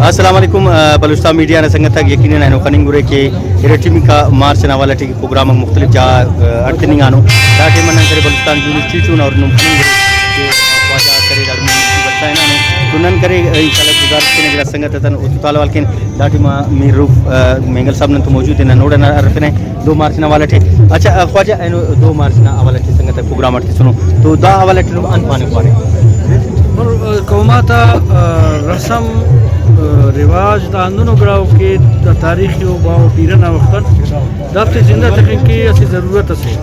السلام علیکم بلوچستان میڈیا نے سنگت تک یقیناً اینو کننگورے کے ریٹمی کا مارچ نوالا ٹی پروگرام مختلف جا اڑتنی آنو ڈاٹے منن کرے بلوچستان یونیورسٹی چون اور نم کننگورے واجہ کرے ڈاڈ میں بچائے نانو تنن کرے انشاءاللہ گزارش کرنے جڑا سنگت تن اتال والکن ڈاٹے ما میر روف مینگل صاحب نے تو موجود ہیں نوڑا عرفنے 2 مارچ نوالا ٹی اچھا خواجہ اینو 2 مارچ نوالا ٹی سنگت پروگرام اڑتی سنو تو دا حوالہ ٹی ان پانے پارے قوماتا رسم رواج دا اندونو گراو کے دا تاریخی و باو پیرنا وقتاً دافت زندہ تقین کی اسی ضرورت اسے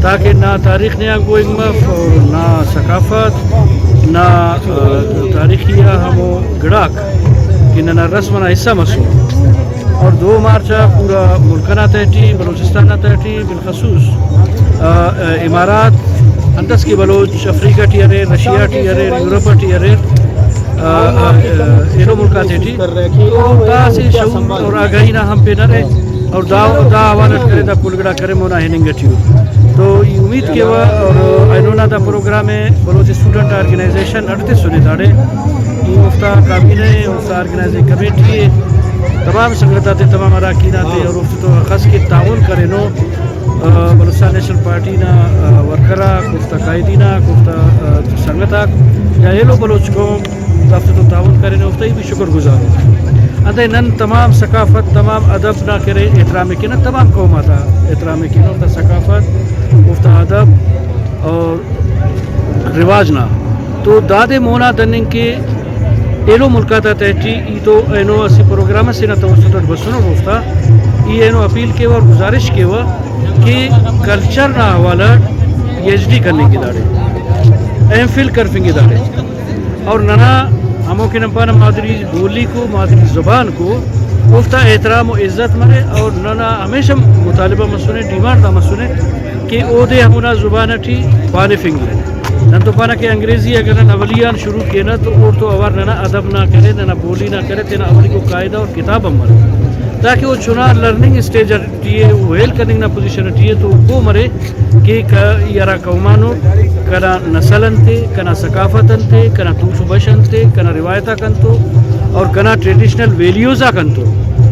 تاکہ نہ تاریخ نیا گوئنگ مف اور نہ ثقافت نہ تاریخی ہمو گڑاک کہ نہ رسم نہ حصہ مسو اور 2 مارچہ پورا ملکنا تحٹی بلوچستان تحٹی بالخصوص امارات اندس کی بلوچ افریقہ ٹی ارے رشیا ٹی ارے یورپ ٹی ارے ایرو ملکات تھی تو دا سے شعور اور آگاہی نہ ہم پہ نہ رہے اور دا حوالت کرے دا پلگڑا کرے مونا ہیننگٹیو تو امید کے وہ اور اینونا دا پروگرام ہے بلوچ اسٹوڈنٹ آرگنائزیشن اڑتے سنے داڑے یہ مفتہ کابینہ مفتہ آرگنائزنگ کمیٹی تمام سنگتات تمام اراکینات اور افت تو خاص کے تعاون کرے نو بلوچستان نیشنل پارٹی نا ورکرہ گفتہ قائدینہ گفتہ سنگتا یا ایلو بلوچ قوم دفتر تو تعاون کرے نے افتا ہی بھی شکر گزار ہو اندھے نن تمام ثقافت تمام ادب نہ کرے احترام کی نہ تمام قوم آتا احترام کی نہ افتا ثقافت افتا ادب اور رواج نہ تو دادے مونا دننگ کے ایلو ملکاتا تحٹی ای تو اینو اسی پروگرام سے نہ توسط بسنو افتا ای اینو اپیل کے اور گزارش کے وہ کہ کلچر نہ حوالہ PhD کرنے کی داڑے ایم فل کرفنگ کی داڑے اور ننا ہموں کے نمپانا مادری بولی کو مادری زبان کو افتا احترام و عزت مرے اور ننا ہمیشہ مطالبہ مسونے ڈیمانڈ دا مسونے کہ او دے ہمونا زبان ٹھی پانے فنگلے نن تو پانا کہ انگریزی اگر نن اولیان شروع کیے نا تو اور تو اوار ننا ادب نہ کرے ننا بولی نہ کرے تینا اولی کو قاعدہ اور کتاب مرے تاکہ وہ چنا لرننگ اسٹیج ٹیے وہ ہیل کرننگ نا پوزیشن ٹیے تو وہ مرے کہ یارا قومانو کنا نسلن تے کنا ثقافتن تے کنا توشو بشن تے کنا روایتا کنتو اور کنا ٹریڈیشنل ویلیوزا کنتو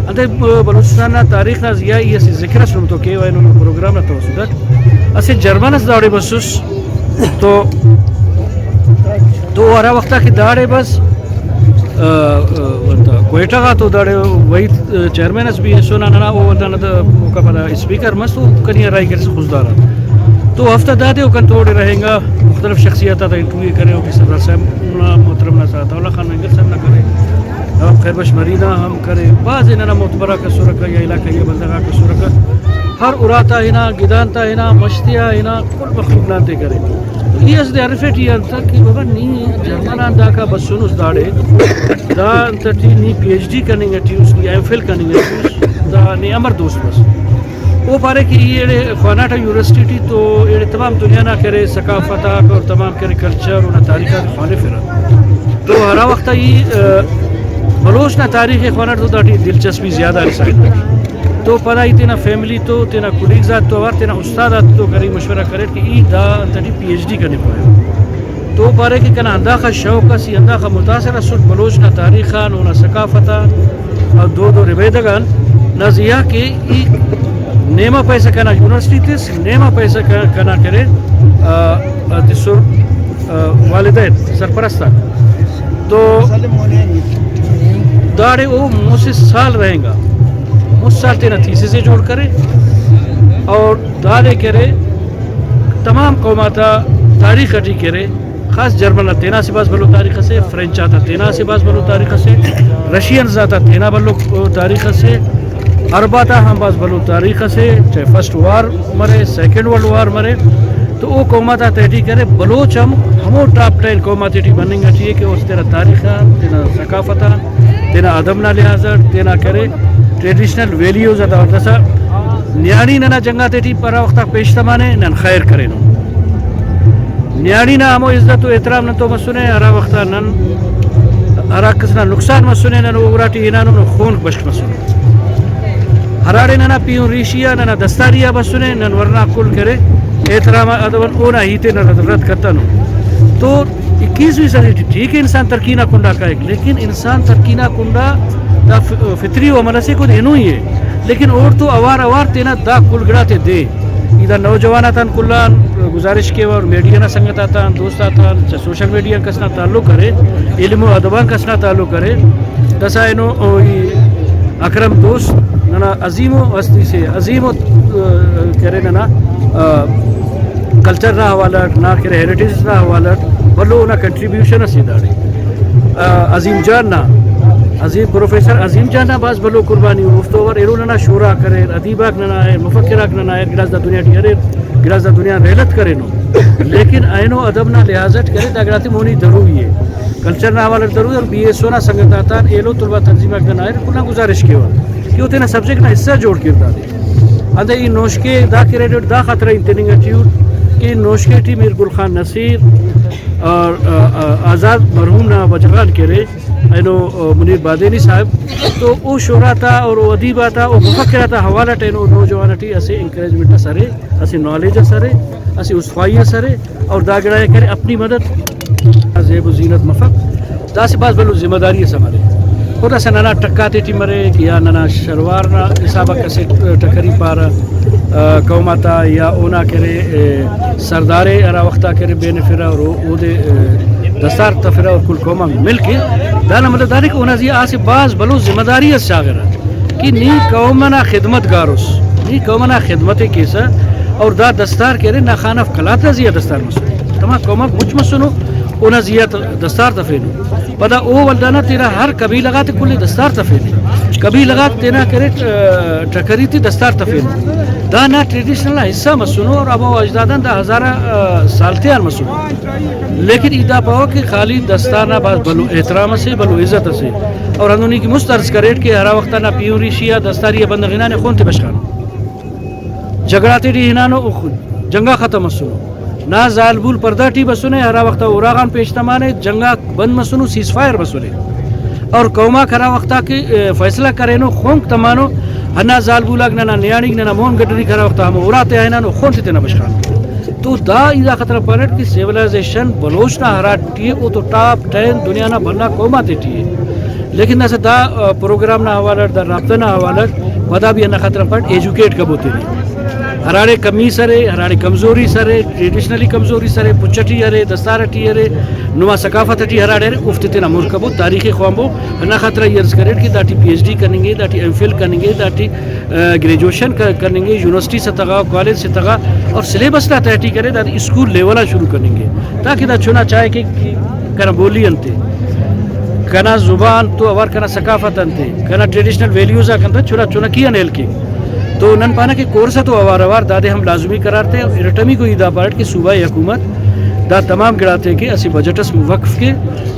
انتے بلوچستان تاریخ نا زیائی اسی ذکر سنم تو کہ انہوں نے پروگرام نا توسط اسی جرمن اس داڑے بسوس تو ارا وقتا کی داڑے بس کوئٹہ کا تو داڑے وہی چیئرمین اس بھی سونا ننا وہ کا پتا اسپیکر مست تو کنیا رائی کر سے خوشدارا تو ہفتہ دادے وہ کنتوڑے رہیں گا مختلف شخصیات آتا انٹرویو کرے ہو کہ صدر صاحب محترم نہ ساتھ اللہ خان مینگل صاحب نہ کرے ہم خیر بش مرینا ہم کرے بعض انہا معتبرہ کا سورکا یا علاقہ یا بندگاہ کا سورکا ہر اراتا ہنا گدانتا ہنا مشتیا ہنا کل مخلوق نانتے کرے یہ اس دے عرفیٹ یہ انتا کہ بابا نی جرمانان دا کا بس سن اس داڑے دا انتا ٹی نی PhD کرنے گا ٹی اس کی MPhil کرنے گا ٹی دا نی امر دوست بس وہ پارے کہ یہ خواناٹا یونیورسٹی ٹی تو یہ تمام دنیا نہ کرے ثقافت اور تمام کرے کلچر اور تاریخات خوانے پھرا تو ہر وقت یہ بلوچ نہ تاریخ خواناٹ تو داٹی دلچسپی زیادہ رسائن تو پڑھائی تینا فیملی تو تینا کولیگز تو اور تینا استاد تو کری مشورہ کرے کہ ای دا انتٹی PhD کرنے پائے تو پارے کہ کنا انداخہ شوق سی انداخہ متاثرہ سٹ بلوچ نہ تاریخان اور نہ ثقافتا اور دو رویدگان نہ زیا کہ ای نیمہ پیسہ کنا یونیورسٹی تیس نیمہ پیسہ کنا کرے تیسر والدین سرپرستہ تو داڑے وہ موسیس سال رہیں گا مجھ سال تینا تیسے سے جوڑ کرے اور داڑے کرے تمام قوماتا تاریخ اٹھی کرے خاص جرمن تینا سے باز بلو تاریخ سے فرنچ آتا تینا سے باز بلو تاریخ سے رشین ذاتا تینا بلو تاریخ سے عرباتا ہم باز بلو تاریخ سے چاہے فرسٹ وار مرے سیکنڈ ورلڈ وار مرے تو وہ قوماتا تحٹی کرے بلوچ ہمو ٹاپ 10 قوماتی ٹی بننگ اٹھی کہ اس تینا تاریخا تینا ثقافتا تینا ادب نہ لحاظر تینا کرے ٹریڈیشنل ویلیوز ادا اور دسا نیانی ننا جنگا تیٹی پرا وقتا پیشتمانے نن خیر کرے نو نیانی نہ ہمو عزت و احترام نہ تو مسنے ہرا وقتا نن ہرا کسنا نقصان مسنے نن اوراٹی انانو نو خون بشک مسنے ہراڑے ننا پیون ریشیا ننا دستاریا بسنے نن ورنا کل کرے احترام ادب اونا ہیتے نہ رد کرتا نو تو 21ویں صدی ٹھیک ہے انسان ترقی نہ کنڈا کا ایک، لیکن انسان ترقی نہ کنڈا دا فطری و عمل سے کو دینو ہی ہے، لیکن اور تو اوار تینا دا کلگڑا تے دے ادھر نوجواناتان کلان گزارش کے اور میڈیا نہ سنگت آتان دوست آتان سوشل میڈیا کسنا تعلق کرے، علم و ادبان کسنا تعلق کرے، دسا اینو اکرم دوست ننا عظیم و ہستی سے عظیم و کرے ننا کلچر نہ حوالت نہ کرے ہیریٹیج نہ حوالت بلو نہ کنٹریبیوشن اسی داڑے عظیم جان نہ عظیم پروفیسر عظیم جان نہ باز بلو قربانی مفتور ایرو ننا شورا کرے ادیباک ننا ہے مفکراک ننا ہے گراز دا دنیا ٹیرے گراز دا دنیا ریلت کرے نو، لیکن اینو ادب نہ لحاظت کرے داگراتی مونی ضروری ہے کلچر نہ حوالت ضروری اور بی ایس او نہ سنگت آتان ایلو طلبہ تنظیمہ نہ ہے کلنا گزارش کے وقت کہ وہ تینا سبجیکٹ نہ حصہ جوڑ کرتا دے اندے ای نوشکے دا کریڈٹ دا خطرہ انتننگ اٹیوٹ کہ نوشکے ٹی میر گل خان نصیر اور آزاد مرحوم نہ وجغان کرے اینو منیر بادینی صاحب تو او شعرا تھا اور او ادیبا تھا او مفکرہ تھا حوالہ ٹینو نوجوانٹی اسے انکریجمنٹ سرے اسے نالج سرے اسے اسفائی سرے اور داگڑائے کرے اپنی مدد زیب و زینت مفق دا سے بعض بلو ذمہ داری سمارے خدا سے ننا ٹکاتے ٹی مرے یا ننا شروار نہ حسابہ کسے ٹکری پارا قوماتا یا اونا کرے سردارے ارا وقتا کرے بین فرا اور او دے دستار تفرا اور کل قوما مل کے دانا مدد داری کہ اونا زی آسے بعض بلو ذمہ داری شاگرہ کہ نی قومنا خدمت گاروس نی قومنا خدمت کیسا اور دا دستار کرے نا خانف کلاتا زیہ دستار مسئلہ تمام قوما مجھ مسئلو اونا زیہ دستار تفینو پدا او ولدانا تیرا ہر کبھی لگاتے کلی دستار تفینو کبھی لگات تینا کرے ٹکری تی دستار تفینو دا نا ٹریڈیشنل حصہ مسنو اور ابا اجدادان دا ہزارہ سال تیار مسنو لیکن ادا پاو کہ خالی دستار نہ باز بلو احترام سے بلو عزت سے اور ہنونی کی مسترز کریٹ کہ ہرا وقتا نہ پیوری شیا دستاری بندغینا نے خون تے بشکانو جگڑاتے ڈی ہنانو جنگا ختم مسنو نہ زالبول پردہ ٹی بسنے ہرا وقتا اوراغان پیشتمانے جنگا بند مسنو سیز فائر بسنے اور قوما کرا وقتا کہ فیصلہ کرینو خونک تمانو ہنا زالبولاک ننا نیانیک ننا مون گڈری کرا وقتا ہم اوراتے آئینانو خون تے نا بشکانو تو دا ایدہ خطرہ پرٹ کی سیولیزیشن بلوچ نہ ہرا ٹی او تو ٹاپ 10 دنیا نہ بھرنا قوما تے ٹی لیکن نہ دا پروگرام نہ حوالت دا رابطہ نہ حوالت ودا بھی نہ خطرہ پرٹ ایجوکیٹ کبوتے نہیں ہراڑے کمی سرے ہراڑے کمزوری سرے ٹریڈیشنلی کمزوری سرے پچٹی ہرے دستارٹی ہرے نما ثقافت ٹی ہراڑے افتتے نہ مرکبو تاریخ خوامبو نہ خطرہ یرز کریٹ کہ داٹی پی ایچ ڈی کریں گے داٹی ایم فل کریں گے داٹی گریجویشن کریں گے یونیورسٹی سے تگا کالج سے تگا اور سلیبس نہ تحٹی کرے داٹی اسکول لیولا شروع کریں گے تاکہ دا چنا چاہے کہ کنا بولی انتے کنا زبان تو اور کنا ثقافت انتے کنا ٹریڈیشنل ویلیوز آکنتا چنا کیا نیل کے تو نن پانا کہ کورسہ تو اوار دادے ہم لازمی کرارتے ہیں ارٹمی کو ایدہ پارٹ کہ صوبائی حکومت دا تمام گڑاتے کہ اسی بجٹس وقف کے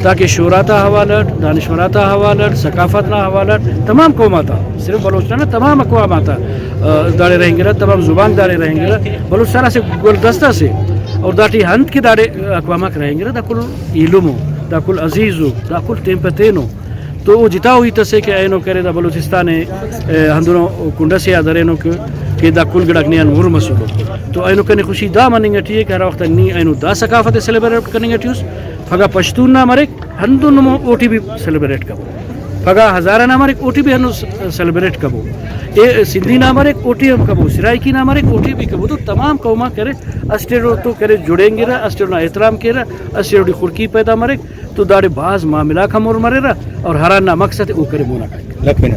تاکہ شوراتا حوالت دانشوراتا حوالت ثقافت نہ حوالت تمام قوماتا صرف بلوچستان تمام اقواماتا دارے رہیں گے تمام زبان دارے رہیں گے بلوچستان سے گلدستہ سے اور داٹی ہند کے دارے اقوامات رہیں گے دا کل علمو دا کل عزیزو دا کل تیمپتینو تو وہ جتا ہوئی تسے کہ اینو کرے دا بلوچستان ہندونو کنڈا سے یاد رہنو کہ دا کل گڑک نیان ور مسولو تو اینو کنے خوشی دا مننگ اٹھیے کہ ہر وقت نی اینو دا ثقافت سیلیبریٹ کرنگ اٹھیوس پھگا پشتون نہ مرک ہندونو اوٹی بھی سیلیبریٹ کبو پھگا ہزارہ نہ مرک اوٹی بھی ہنو سیلیبریٹ کبو اے سندھی نہ مرک اوٹی ہم کبو سرائکی نہ مرک اوٹی بھی کبو تو تمام قوما کرے اسٹیرو تو کرے جڑیں گے رہا اسٹیرو نہ احترام کے رہا اسٹیرو دی خورکی پیدا مرک تو داڑے بعض معاملہ کا مور مرے رہا اور ہرانہ مقصد او کرے مونا کھائے